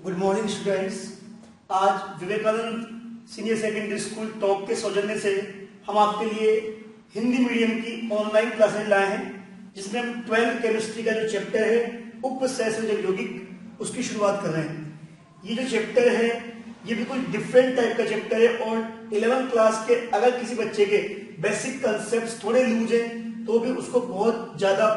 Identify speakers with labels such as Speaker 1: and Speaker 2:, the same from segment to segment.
Speaker 1: Good morning students. आज Vivekanand senior secondary school top के सौजन्य से हम आपके लिए हिंदी मीडियम की ऑनलाइन क्लासेज लाए हैं, जिसमें हम 12th केमिस्ट्री का जो चैप्टर है उपसहसंयोजक यौगिक उसकी शुरुआत कर रहे हैं। ये जो चैप्टर है ये बिल्कुल डिफरेंट टाइप का चैप्टर है और 11th क्लास के अगर किसी बच्चे के बेसिक कंसेप्ट थोड़े लूज हैं तो भी उसको बहुत ज्यादा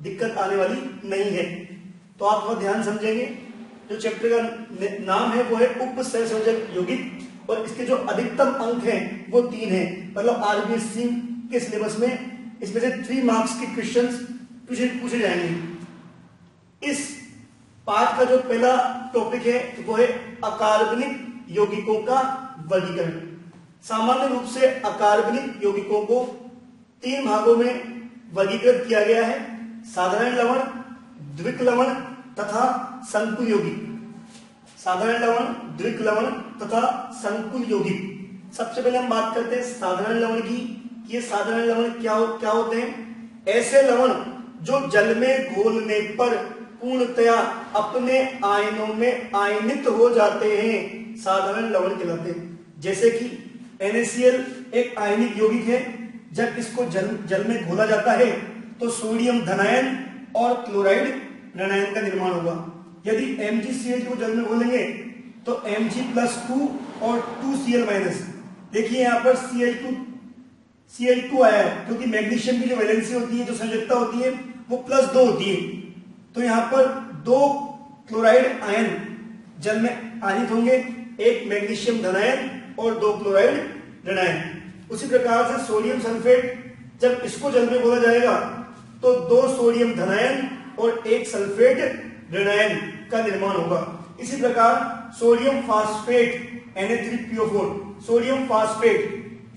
Speaker 1: दिक्कत आने वाली नहीं है। तो आप थोड़ा ध्यान समझेंगे। जो चैप्टर का नाम है वो है उपसहसंयोजक यौगिक और इसके जो अधिकतम अंक हैं वो 3 हैं। मतलब आरबीएससी के सिलेबस में इसमें से 3 मार्क्स के क्वेश्चंस पूछे जाएंगे। इस पाठ का जो पहला टॉपिक है वो है अकार्बनिक यौगिकों का वर्गीकरण। सामान्य रूप से अकार्बनिक यौगिकों को 3 भागों में वर्गीकृत किया गया है: साधारण लवण, द्विक लवण तथा संकुल यौगिक। साधारण लवण, द्विक लवण तथा संकुल यौगिक। सबसे पहले हम बात करते हैं साधारण लवण की। ये साधारण लवण क्या होते हैं? ऐसे लवण जो जल में घोलने पर पूर्णतया अपने आयनों में आयनित हो जाते हैं, साधारण लवण कहलाते हैं। जैसे कि NaCl एक आयनिक यौगिक है। जब इसको जल में घोला जाता है तो सोडियम धनायन और क्लोराइड ऋणायन का निर्माण होगा। यदि MgCl को जल में घोलेंगे तो Mg+2 और 2Cl-। देखिए यहां पर Cl2 आया है क्योंकि मैग्नीशियम की जो वैलेंसी होती है, जो संयोजकता होती है वो +2 होती है। तो यहां पर 2 क्लोराइड आयन जल में आयनित होंगे, एक मैग्नीशियम धनायन और 2 क्लोराइड ऋणायन। उसी प्रकार से सोडियम सल्फेट जब इसको जल में घोला जाएगा तो 2 सोडियम धनायन और 1 सल्फेट ऋणायन का निर्माण होगा। इसी प्रकार sodium phosphate Na3PO4, sodium phosphate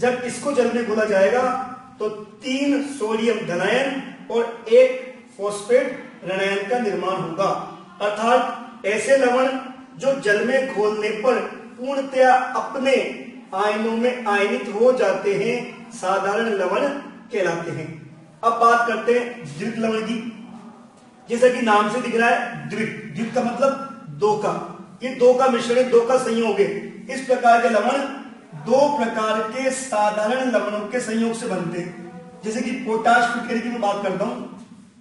Speaker 1: जब इसको जल में घोला जाएगा तो 3 सोडियम धनायन और 1 फॉस्फेट ऋणायन का निर्माण होगा। अर्थात ऐसे लवण जो जल में घोलने पर पूर्णतया अपने आयनों में आयनित हो जाते हैं, साधारण लवण कहलाते हैं। अब बात करते हैं द्विक लवण की। जैसा कि नाम से दिख रहा है द्विक का मतलब 2 का। ये 2 का मिश्रण है, 2 का संयोग है। इस प्रकार के लवण 2 प्रकार के साधारण लवणों के संयोग से बनते हैं। जैसे कि पोटाश फिटकरी की मैं बात करता हूं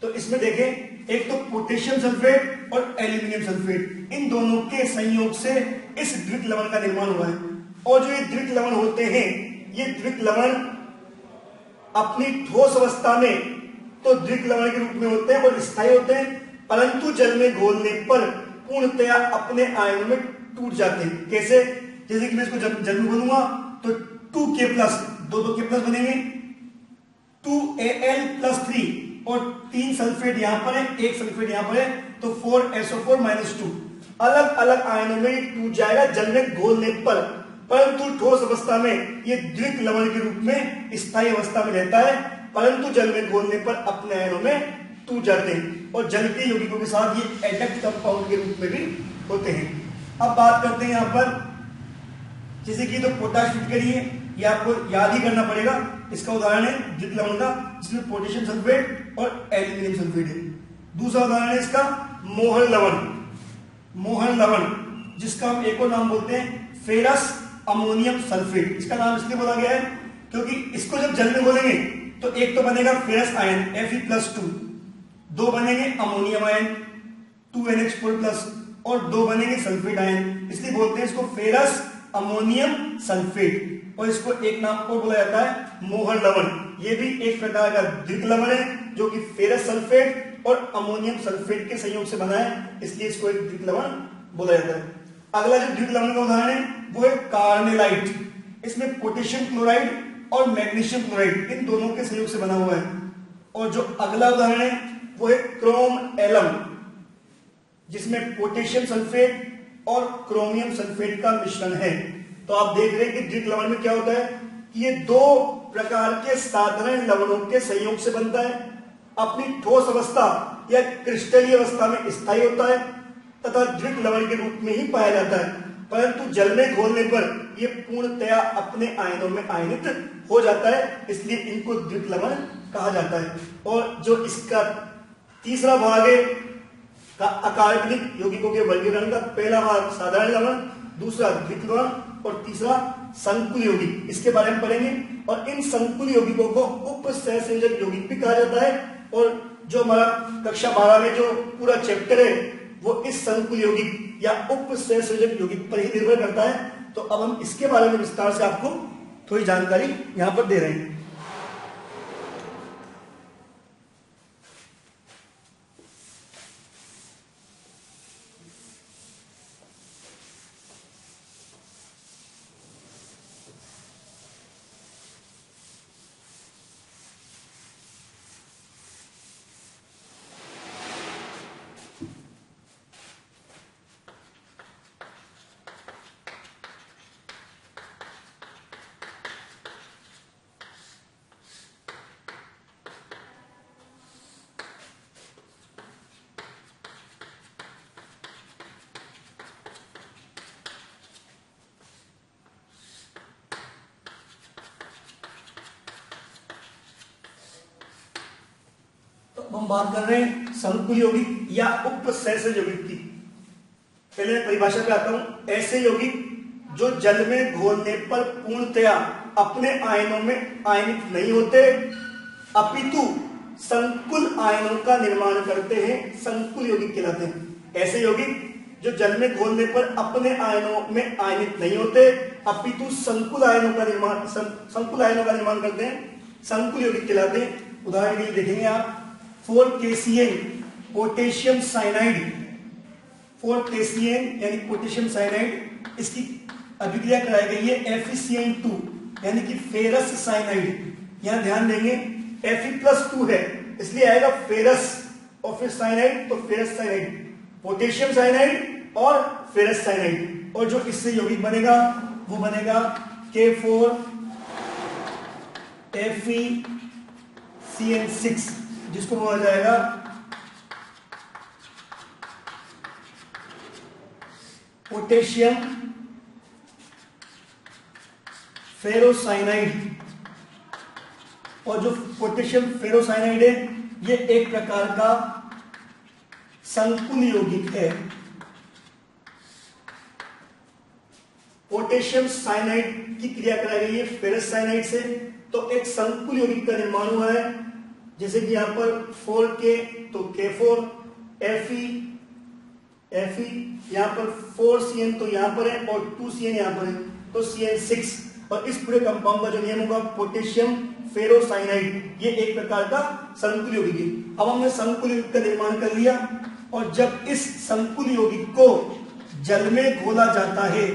Speaker 1: तो इसमें देखें, एक तो पोटेशियम सल्फेट और एल्यूमिनियम सल्फेट, इन दोनों के संयोग से इस द्विक लवण का निर्माण हुआ है। और जो ये द्विक लवण होते हैं, ये द्विक लवण अपनी ठोस अवस्था में तो द्विक लवण के रूप में होते हैं और स्थायी होते हैं, परंतु जल में घोलने पर पूर्णतया अपने आयनों में टूट जाते हैं। कैसे? जैसे कि मैं इसको जल में घोलूंगा तो 2K+, 2 K+ बनेंगे, 2Al+3 और 3 सल्फेट यहां पर है, 1 सल्फेट यहां पर है, तो 4SO4-2 अलग अलग आयनों में टूट जाएगा जल में घोलने पर। परंतु ठोस अवस्था में ये द्विक लवण के रूप में स्थायी अवस्था में रहता है, परंतु जल में घोलने पर अपने आयनों में टूट जाते हैं और जल के यौगिकों के साथ ये एडक्ट कंपाउंड के रूप में भी होते हैं। अब बात करते हैं यहां पर, जैसे कि तो पोटाश फिटकरी है, ये आपको याद ही करना पड़ेगा। इसका उदाहरण है द्विक लवण का, जिसमें पोटेशियम सल्फेट और एल्यूमिनियम सल्फेट है। दूसरा उदाहरण है इसका मोहर लवण। मोहर लवण जिसका हम एक और नाम बोलते हैं फेरस अमोनियम सल्फेट। इसका नाम इसलिए बोला गया है क्योंकि इसको जब जल में घोलेंगे तो एक तो बनेगा फेरस आयन Fe+2, 2 बनेंगे अमोनियम आयन 2NH4+ और 2 बनेंगे सल्फेट आयन, इसलिए बोलते हैं इसको फेरस अमोनियम सल्फेट। और इसको एक नाम और बोला जाता है मोहर लवण। ये भी एक प्रकार का द्विक लवण है जो कि फेरस सल्फेट और अमोनियम सल्फेट के संयोग से बना है, इसलिए इसको एक द्विक लवण बोला जाता है। अगला जो द्विक लवण का उदाहरण है वो है कार्नेलाइट। इसमें पोटेशियम क्लोराइड और मैग्नीशियम क्लोराइड इन दोनों के संयोग से बना हुआ है। और जो अगला उदाहरण है वो है क्रोम एलम, जिसमें पोटेशियम सल्फेट और क्रोमियम सल्फेट का मिश्रण है। तो आप देख रहे हैं कि द्विक लवण में क्या होता है कि ये 2 प्रकार के साधारण लवणों के संयोग से बनता है। अपनी ठोस अवस्था या क्रिस्टलीय अवस्था में स्थायी होता है तथा द्विक लवण के रूप में ही पाया जाता है, परंतु जल में घोलने पर यह पूर्णतया अपने आयनों में आयनित हो जाता है, इसलिए इनको द्विक लवण कहा जाता है। और जो इसका तीसरा भाग है का अकार्बनिक यौगिकों के वर्गीकरण का पहला भाग साधारण लवण, दूसरा द्वितीय लवण और तीसरा संकुल यौगिक, इसके बारे में पढ़ेंगे। और इन संकुल यौगिकों को उप सहसंयोजक यौगिक भी कहा जाता है। और जो हमारा कक्षा 12 में जो पूरा चैप्टर है वो इस संकुल यौगिक या उप सहसंयोजक यौगिक पर ही निर्भर करता है। तो अब हम इसके बारे में विस्तार से आपको थोड़ी जानकारी यहां पर दे रहे हैं। हम बात कर रहे हैं संकुल यौगिक या उप सहसंयोजक यौगिक की। पहले मैं परिभाषा पे आता हूं। ऐसे यौगिक जो जल में घोलने पर पूर्णतया अपने आयनों में आयनित नहीं होते अपितु संकुल आयनों का निर्माण करते हैं, संकुल यौगिक कहलाते हैं। ऐसे यौगिक जो जल में घोलने पर अपने आयनों में आयनित नहीं होते अपितु संकुल आयनों का निर्माण करते हैं, संकुल यौगिक कहलाते हैं। उदाहरण के लिए देखेंगे आप 4KCN पोटेशियम साइनाइड, 4KCN यानी पोटेशियम साइनाइड, इसकी अभिक्रिया कराई गई है FeCN2 यानी कि फेरस साइनाइड। यहां ध्यान देंगे Fe+2 है इसलिए आएगा फेरस और फिर साइनाइड तो फेरस साइनाइड, पोटेशियम साइनाइड और फेरस साइनाइड। और जो इससे यौगिक बनेगा वो बनेगा K4 FeCN6 जिसको बोला जाएगा पोटेशियम फेरोसाइनाइड। और जो पोटेशियम फेरोसाइनाइड है ये एक प्रकार का संकुल यौगिक है। पोटेशियम साइनाइड की क्रिया कराई गई है फेरस साइनाइड से तो एक संकुल यौगिक का निर्माण हुआ है। जैसे कि यहां पर 4K तो K4, Fe यहां पर 4CN तो यहां पर है और 2CN यहां पर है तो CN6। और इस पूरे कंपाउंड का जो नियम होगा पोटेशियम फेरोसाइनाइड, ये एक प्रकार का संकुल यौगिक है। अब हमने संकुल यौगिक का निर्माण कर लिया और जब इस संकुल यौगिक को जल में घोला जाता है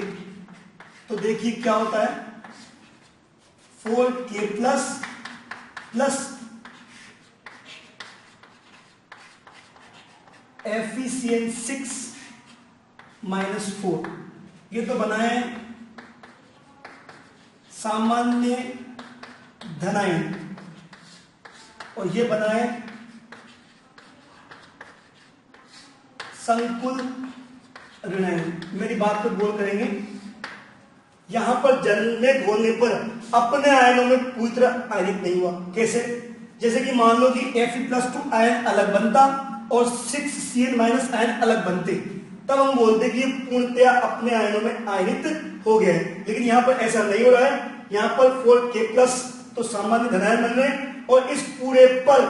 Speaker 1: तो देखिए क्या होता है 4K प्लस FeCN6 -4, ये तो बना है सामान्य धनायन और ये बना है संकुल ऋणायन। मेरी बात को गौर करेंगे, यहां पर जल में घोलने पर अपने आयनों में पूरी तरह आयनित नहीं हुआ। कैसे? जैसे कि मान लो कि Fe+2 आयन अलग बनता और 6Cl- आयन अलग बनते, तब हम बोलते कि ये पूर्णतया अपने आयनों में आयनित हो गए। लेकिन यहां पर ऐसा नहीं हो रहा है, यहां पर 4K+ तो सामान्य धनायन बन रहे हैं और इस पूरे पर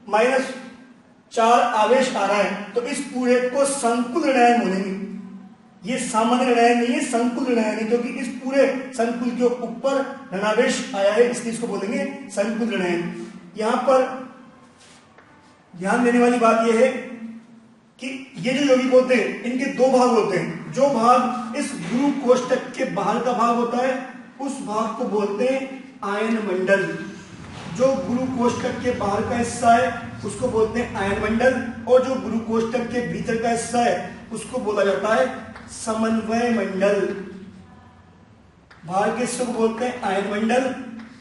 Speaker 1: -4 आवेश आ रहा है तो इस पूरे को संकुल ऋणायन बोलेंगे। ये सामान्य ऋणायन नहीं है, संकुल ऋणायन है, क्योंकि इस पूरे संकुल के ऊपर ऋणावेश आया है इसलिए इसको बोलेंगे संकुल ऋणायन। यहां पर ध्यान देने वाली बात यह है कि ये जो यौगिक होते हैं इनके दो भाग होते हैं। जो भाग इस गुरु कोष्ठक के बाहर का भाग होता है उस भाग को बोलते हैं आयन मंडल। जो गुरु कोष्ठक के बाहर का हिस्सा है उसको बोलते हैं आयन मंडल और जो गुरु कोष्ठक के भीतर का हिस्सा है उसको बोला जाता है समन्वय मंडल। बाहर के हिस्से को बोलते हैं आयन मंडल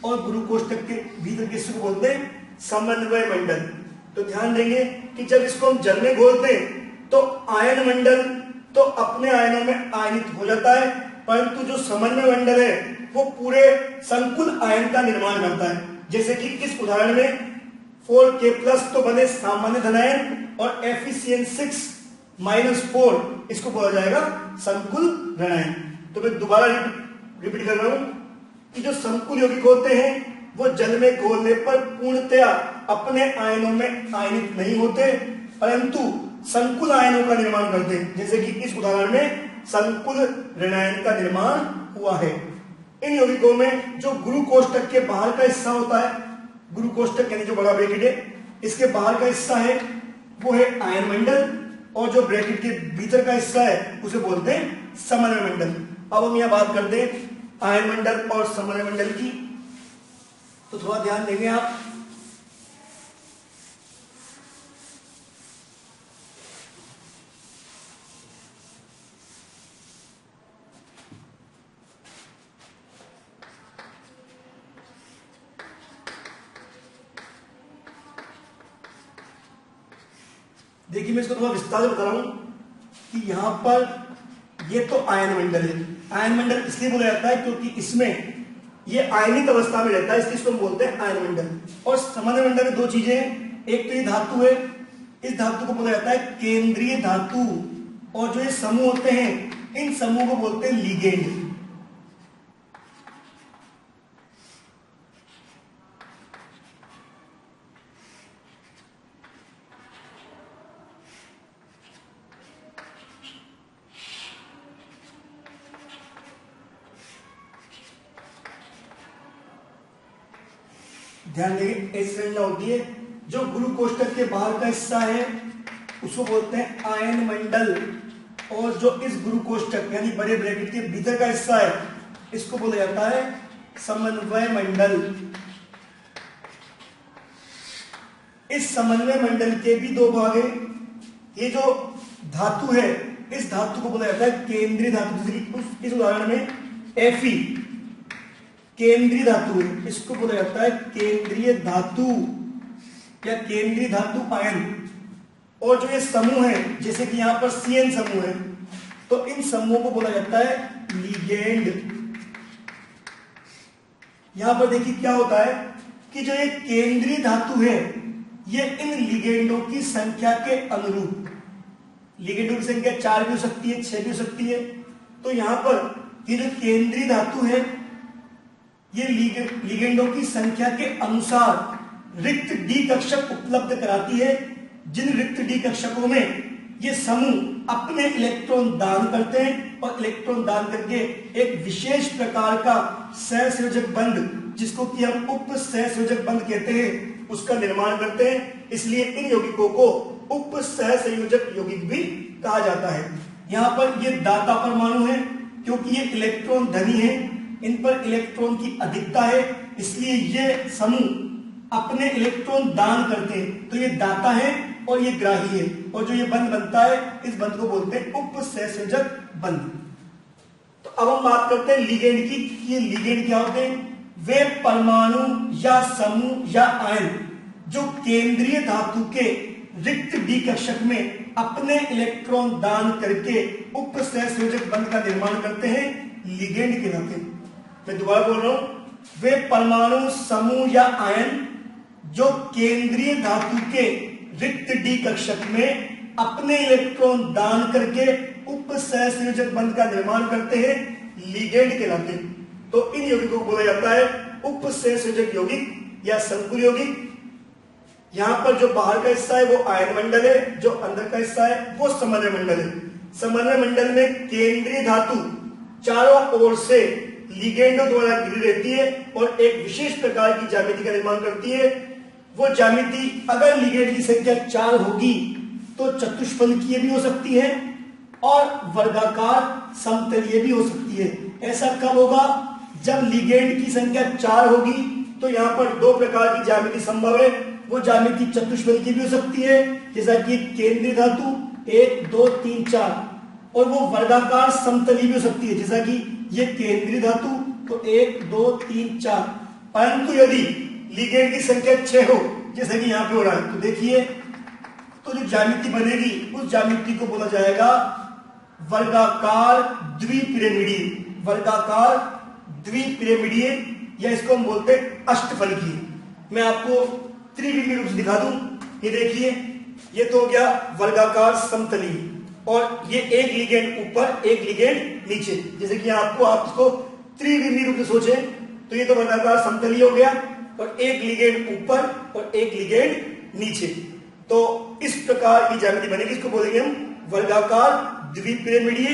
Speaker 1: और गुरु कोष्ठक के भीतर के हिस्से को बोलते हैं समन्वय मंडल। तो ध्यान देंगे कि जब इसको हम जल में घोलते हैं तो आयन मंडल तो अपने आयनों में आयनित हो जाता है, परंतु जो समन्वय मंडल है वो पूरे संकुल आयन का निर्माण करता है। जैसे कि इस उदाहरण में 4K+ तो बने सामान्य धनायन और FeCN6 -4 इसको बोला जाएगा संकुल ऋणायन। तो मैं दोबारा रिपीट कर रहा हूं कि जो संकुल यौगिक होते हैं वो जल में घोलने पर पूर्णतया अपने आयनों में आयनित नहीं होते, परंतु संकुल आयनों का निर्माण करते हैं, जैसे कि इस उदाहरण में संकुल ऋणायन का निर्माण हुआ है। इन यौगिकों में जो गुरु कोष्ठक के बाहर का हिस्सा होता है, गुरु कोष्ठक यानी जो बड़ा ब्रैकेट है, इसके बाहर का हिस्सा है वो है आयन मंडल, और जो ब्रैकेट के भीतर का हिस्सा है उसे बोलते हैं समन्वय मंडल। अब हम यहां बात करते हैं आयन मंडल और समन्वय मंडल की, तो थोड़ा ध्यान देंगे आप। देखिए मैं इसको थोड़ा विस्तार से बता रहा हूं कि यहां पर ये तो आयन मंडल है। आयन मंडल इसलिए बोला जाता है क्योंकि इसमें ये आयनिक अवस्था में रहता है, इसलिए इसको हम बोलते हैं आयन मंडल। और समन्वय मंडल में दो चीजें हैं, एक तो ये धातु है, इस धातु को बोला जाता है केंद्रीय धातु, और जो ये समूह होते हैं इन समूह को बोलते हैं लिगेंड। ध्यान देंगे ऐसी संरचना होती है। जो गुरु कोष्ठक के बाहर का हिस्सा है उसको बोलते हैं आयन मंडल, और जो इस गुरु कोष्ठक यानी बड़े ब्रैकेट के भीतर का हिस्सा है इसको बोला जाता है समन्वय मंडल। इस समन्वय मंडल के भी दो भाग हैं। ये जो धातु है इस धातु को बोला जाता है केंद्रीय धातु, जैसे कि इस उदाहरण में Fe केंद्रीय धातु है, इसको बोला जाता है केंद्रीय धातु या केंद्रीय धातु आयन। और जो ये समूह है जैसे कि यहां पर Cn समूह है, तो इन समूहों को बोला जाता है लिगेंड। यहां पर देखिए क्या होता है कि जो ये केंद्रीय धातु है ये इन लिगेंडों की संख्या के अनुरूप, लिगेंडों की संख्या 4 भी हो सकती है, 6 भी हो सकती है, तो यहां पर ये जो केंद्रीय धातु है ये लिगेंडों की संख्या के अनुसार रिक्त डी कक्षक उपलब्ध कराती है, जिन रिक्त डी कक्षकों में ये समूह अपने इलेक्ट्रॉन दान करते हैं और इलेक्ट्रॉन दान करके एक विशेष प्रकार का सहसंयोजक बंध, जिसको कि हम उप सहसंयोजक बंध कहते हैं, उसका निर्माण करते हैं। इसलिए इन यौगिकों को उप सहसंयोजक यौगिक भी कहा जाता है। यहां पर ये दाता परमाणु है क्योंकि ये इलेक्ट्रॉन धनी है, इन पर इलेक्ट्रॉन की अधिकता है, इसलिए ये समूह अपने इलेक्ट्रॉन दान करते हैं, तो ये दाता है और ये ग्राही है। और जो ये बंध बनता है इस बंध को बोलते हैं उप सहसंयोजक बंध। तो अब हम बात करते हैं लिगेंड की। ये लिगेंड क्या होते हैं? वे परमाणु या समूह या आयन जो केंद्रीय धातु के रिक्त डी कक्षक में अपने इलेक्ट्रॉन दान करके उप सहसंयोजक बंध का निर्माण करते हैं, लिगेंड कहलाते हैं। मैं दोबारा बोल रहा हूं, वे परमाणु समूह या आयन जो केंद्रीय धातु के रिक्त डी कक्षक में अपने इलेक्ट्रॉन दान करके उप सहसंयोजक बंध का निर्माण करते हैं, लिगेंड कहलाते हैं। तो इन यौगिकों को बोला जाता है उप सहसंयोजक यौगिक या संकुल यौगिक। यहां पर जो बाहर का हिस्सा है वो आयन मंडल है, जो अंदर का हिस्सा है वो समन्वय मंडल है। समन्वय मंडल में केंद्रीय धातु चारों ओर से लिगेंडों द्वारा घिरी रहती है और एक विशेष प्रकार की ज्यामिति का निर्माण करती है। वो ज्यामिति अगर लिगेंड की संख्या 4 होगी तो चतुष्फलकीय भी हो सकती है और वर्गाकार समतलीय भी हो सकती है। ऐसा कब होगा? जब लिगेंड की संख्या 4 होगी तो यहां पर दो प्रकार की ज्यामिति संभव है। वो ज्यामिति चतुष्फलकीय भी हो सकती है, जैसा कि केंद्रीय धातु 1 2 3 4, और वो वर्गाकार समतलीय भी हो सकती है, जैसा कि ये केंद्रीय धातु तो 1 2 3 4। परंतु यदि लिगेंड की संख्या 6 हो, जैसा कि यहां पे हो रहा है, तो देखिए तो जो ज्यामिति बनेगी उस ज्यामिति को बोला जाएगा वर्गाकार द्विपिरामिडीय। वर्गाकार द्विपिरामिडीय या इसको हम बोलते हैं अष्टफलकीय। मैं आपको त्रिविमीय रूप से दिखा दूं। ये देखिए, ये तो हो गया वर्गाकार समतलीय। और ये एक लिगेंड ऊपर एक लिगेंड नीचे। जैसे कि आपको आप इसको त्रिविमीय रूप से सोचे तो ये तो वर्गाकार समतलीय हो गया और एक लिगेंड ऊपर और एक लिगेंड नीचे। तो इस प्रकार की ज्यामिति बनेगी, इसको बोलेंगे हम वर्गाकार द्विपिरामिडीय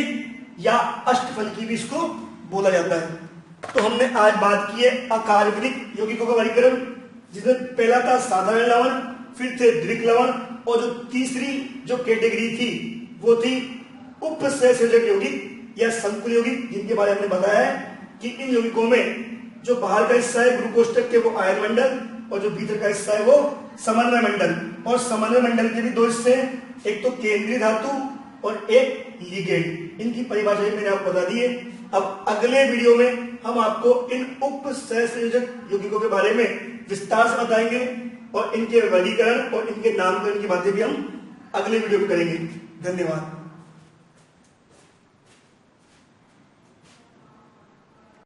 Speaker 1: या अष्टफल की भी इसको बोला जाता है। तो हमने आज बात की है अकार्बनिक यौगिकों का वर्गीकरण, जिसमें पहला था साधारण लवण, फिर थे द्विक लवण और जो तीसरी जो कैटेगरी थी वो थी उपसहसंयोजक यौगिक या संकुल यौगिक, जिनके बारे में हमने बताया है कि इन यौगिकों में जो बाहर का हिस्सा है गुरुकोष्ठक के वो आयन मंडल और जो भीतर का हिस्सा है वो समन्वय मंडल। और समन्वय मंडल के भी दो हिस्से हैं, एक तो केंद्रीय धातु और एक लिगेंड। इनकी परिभाषा मैंने आपको बता दी है। अब अगले वीडियो में हम आपको इन उपसहसंयोजक यौगिकों के बारे में विस्तार से बताएंगे और इनके वर्गीकरण और इनके नामकरण की बातें भी हम अगले वीडियो में करेंगे। धन्यवाद।